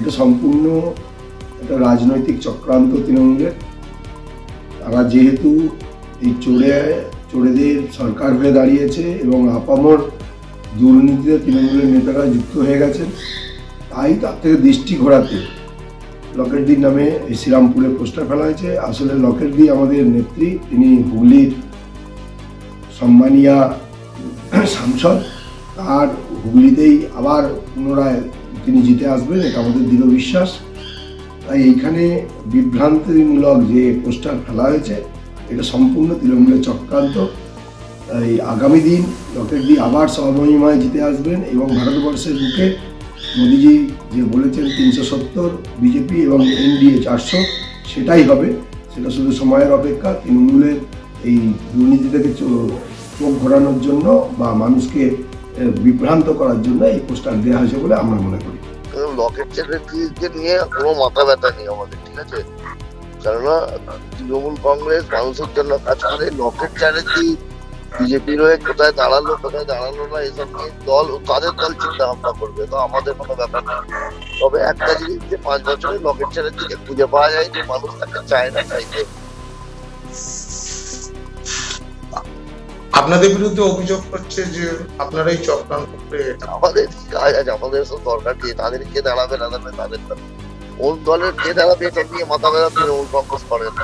এটা সম্পূর্ণ একটা রাজনৈতিক চক্রান্ত তৃণমূলের। তারা যেহেতু এই চোরেদের সরকার হয়ে দাঁড়িয়েছে এবং আপামর দুর্নীতিতে তৃণমূলের নেতারা যুক্ত হয়ে গেছেন, তাই তার থেকে দৃষ্টি ঘোরাতে লকেটদির নামে এই শ্রীরামপুরে পোস্টার ফেলা হয়েছে। আসলে লকেটদি আমাদের নেত্রী, তিনি হুগলির সম্মানীয়া সাংসদ। তার হুগলিতেই আবার পুনরায় তিনি জিতে আসবেন, এটা আমাদের দৃঢ় বিশ্বাস। তাই এইখানে বিভ্রান্তিমূলক যে পোস্টার ফেলা হয়েছে, এটা সম্পূর্ণ তৃণমূলের চক্রান্ত। তাই আগামী দিন লকেটদি আবার স্বমহিমায় জিতে আসবেন এবং ভারতবর্ষের বুকে মোদিজি যে বলেছেন 370 বিজেপি এবং এনডিএ 400, সেটাই হবে। সেটা শুধু সময়ের অপেক্ষা। তৃণমূলের এই দুর্নীতি থেকে চোখ ঘোরানোর জন্য বা মানুষকে বিভ্রান্ত করার জন্য এই পোস্টার দেওয়া হয়েছে বলে আমরা মনে করি। লকেট চ্যাটার্জিকে নিয়ে কোনো মাথা ব্যথা নেই আমাদের, ঠিক আছে? কেননা তৃণমূল কংগ্রেস মানুষের জন্য কাজ করে। লকেট চ্যাটার্জি বিজেপির হয়ে কোথায় দাঁড়ালো না এসব নিয়ে তাদের দল চিন্তা ভাবনা করবে, তো আমাদের কোনো ব্যাপার না। তবে একটা জিনিস, যে 5 বছরে লকেট চ্যাটার্জিকে খুঁজে পাওয়া যায়, যে মানুষ তাকে চায় না, চাইতে। আপনাদের বিরুদ্ধে অভিযোগ করছে যে আপনারাই চক্রান্ত করে। আমাদের কাজ আছে, আমাদের সব দরকার দিয়ে তাদের কে দাঁড়াবে তাদের কোন দলের কে দাঁড়াবে এটা নিয়ে মাথা ব্যথা তৃণমূল কংগ্রেস করে না।